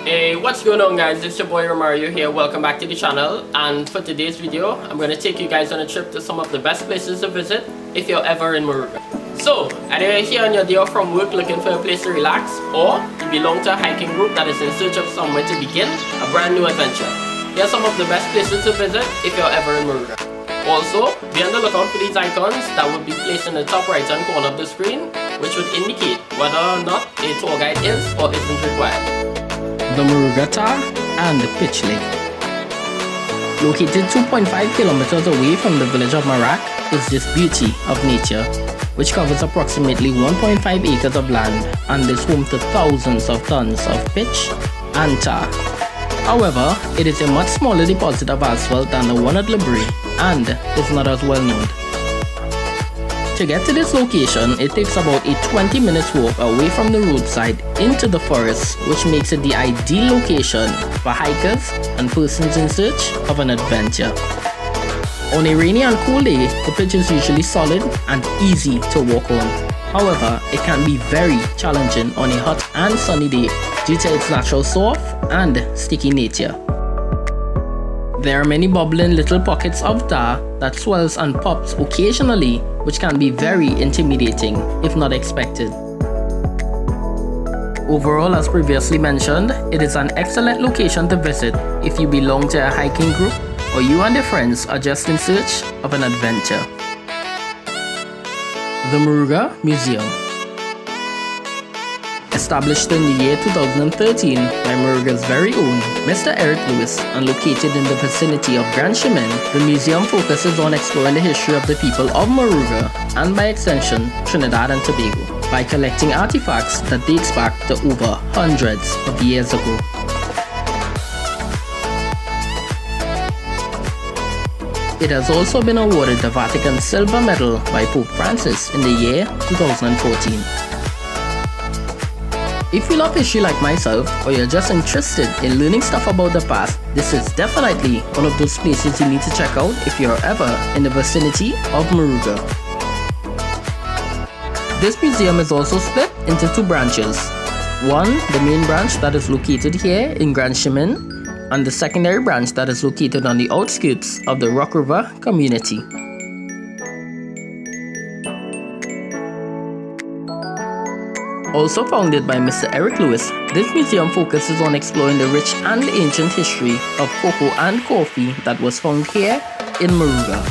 Hey, what's going on guys, it's your boy Romario here. Welcome back to the channel, and for today's video I'm going to take you guys on a trip to some of the best places to visit if you're ever in Moruga. So, either you're here on your day off from work looking for a place to relax, or you belong to a hiking group that is in search of somewhere to begin a brand new adventure. Here are some of the best places to visit if you're ever in Moruga. Also, be on the lookout for these icons that would be placed in the top right hand corner of the screen, which would indicate whether or not a tour guide is or isn't required. The Moruga Tar and the Pitch Lake. Located 2.5 kilometers away from the village of Marak is this beauty of nature, which covers approximately 1.5 acres of land and is home to thousands of tons of pitch and tar. However, it is a much smaller deposit of asphalt than the one at Labrie and is not as well known. To get to this location, it takes about a 20-minute walk away from the roadside into the forest, which makes it the ideal location for hikers and persons in search of an adventure. On a rainy and cool day, the pitch is usually solid and easy to walk on. However, it can be very challenging on a hot and sunny day due to its natural soft and sticky nature. There are many bubbling little pockets of tar that swells and pops occasionally, which can be very intimidating if not expected. Overall, as previously mentioned, it is an excellent location to visit if you belong to a hiking group or you and your friends are just in search of an adventure. The Moruga Museum. Established in the year 2013 by Moruga's very own Mr. Eric Lewis and located in the vicinity of Grand Chemin, the museum focuses on exploring the history of the people of Moruga and by extension Trinidad and Tobago by collecting artifacts that dates back to over hundreds of years ago. It has also been awarded the Vatican Silver Medal by Pope Francis in the year 2014. If you love history like myself, or you're just interested in learning stuff about the past, this is definitely one of those places you need to check out if you're ever in the vicinity of Moruga. This museum is also split into two branches. One, the main branch that is located here in Grand Chemin, and the secondary branch that is located on the outskirts of the Rock River community. Also founded by Mr. Eric Lewis, this museum focuses on exploring the rich and ancient history of cocoa and coffee that was found here in Moruga.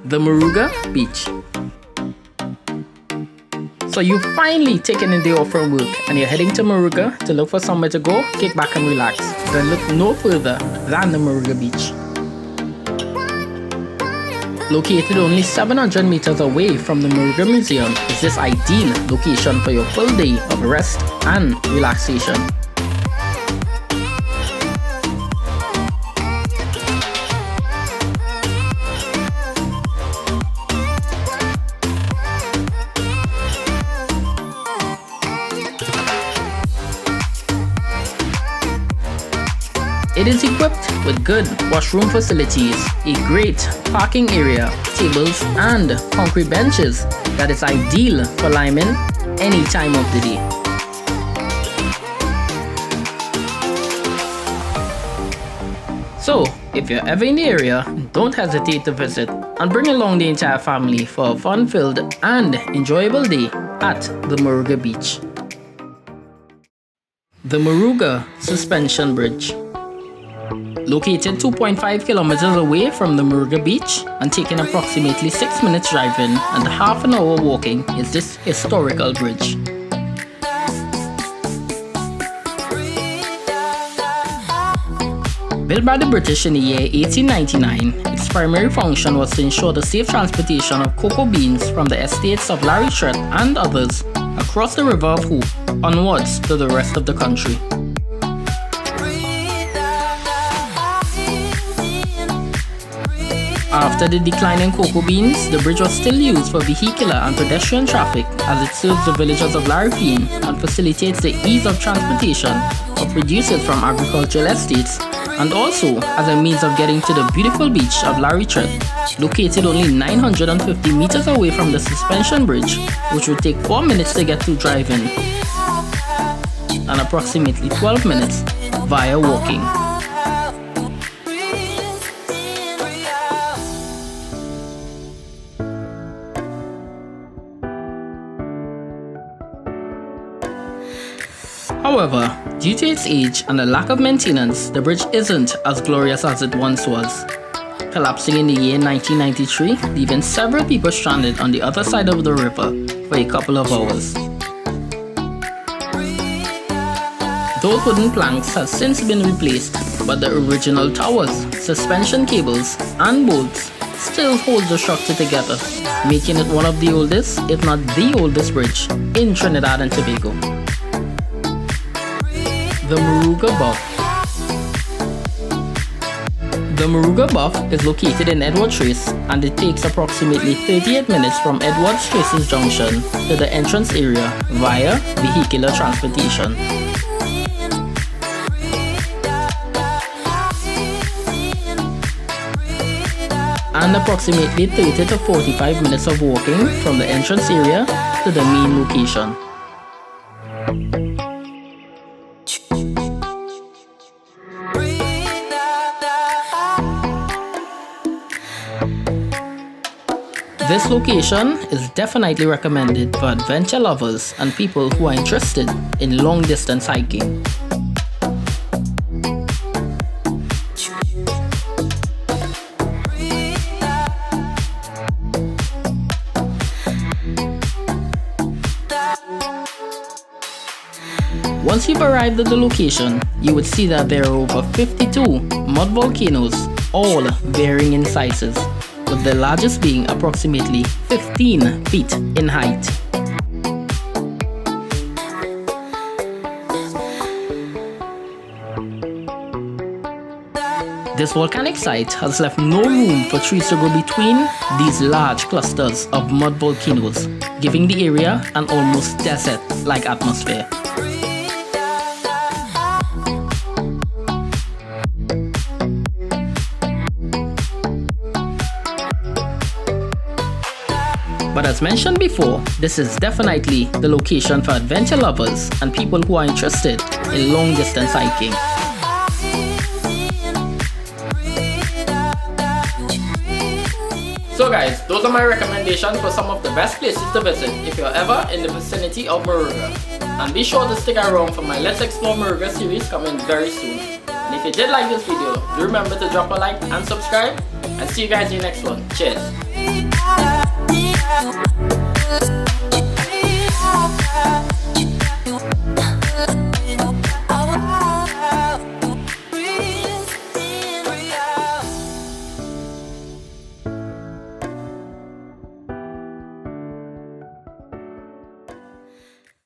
The Moruga Beach. So you've finally taken a day off from work and you're heading to Moruga to look for somewhere to go, kick back and relax. Then look no further than the Moruga Beach. Located only 700 meters away from the Moruga Museum is this ideal location for your full day of rest and relaxation. It is equipped with good washroom facilities, a great parking area, tables and concrete benches that is ideal for liming any time of the day. So, if you're ever in the area, don't hesitate to visit and bring along the entire family for a fun-filled and enjoyable day at the Moruga Beach. The Moruga Suspension Bridge. Located 2.5 kilometers away from the Moruga Beach and taking approximately 6 minutes driving and half an hour walking is this historical bridge. Built by the British in the year 1899, its primary function was to ensure the safe transportation of cocoa beans from the estates of Larry Trett and others across the River of Hope onwards to the rest of the country. After the decline in cocoa beans, the bridge was still used for vehicular and pedestrian traffic as it serves the villagers of Larifine and facilitates the ease of transportation of produces from agricultural estates and also as a means of getting to the beautiful beach of Larry Trett, located only 950 meters away from the suspension bridge, which would take 4 minutes to get to driving and approximately 12 minutes via walking. However, due to its age and the lack of maintenance, the bridge isn't as glorious as it once was, collapsing in the year 1993, leaving several people stranded on the other side of the river for a couple of hours. Those wooden planks have since been replaced, but the original towers, suspension cables, and bolts still hold the structure together, making it one of the oldest, if not the oldest bridge in Trinidad and Tobago. The Moruga Bluff. The Moruga Bluff is located in Edward Trace, and it takes approximately 38 minutes from Edward Trace's junction to the entrance area via vehicular transportation. And approximately 30 to 45 minutes of walking from the entrance area to the main location. This location is definitely recommended for adventure lovers and people who are interested in long distance hiking. Once you've arrived at the location, you would see that there are over 52 mud volcanoes, all varying in sizes, with the largest being approximately 15 feet in height. This volcanic site has left no room for trees to grow between these large clusters of mud volcanoes, giving the area an almost desert-like atmosphere. But as mentioned before, this is definitely the location for adventure lovers and people who are interested in long distance hiking. So guys, those are my recommendations for some of the best places to visit if you're ever in the vicinity of Moruga. And be sure to stick around for my Let's Explore Moruga series coming very soon. And if you did like this video, do remember to drop a like and subscribe, and see you guys in the next one. Cheers!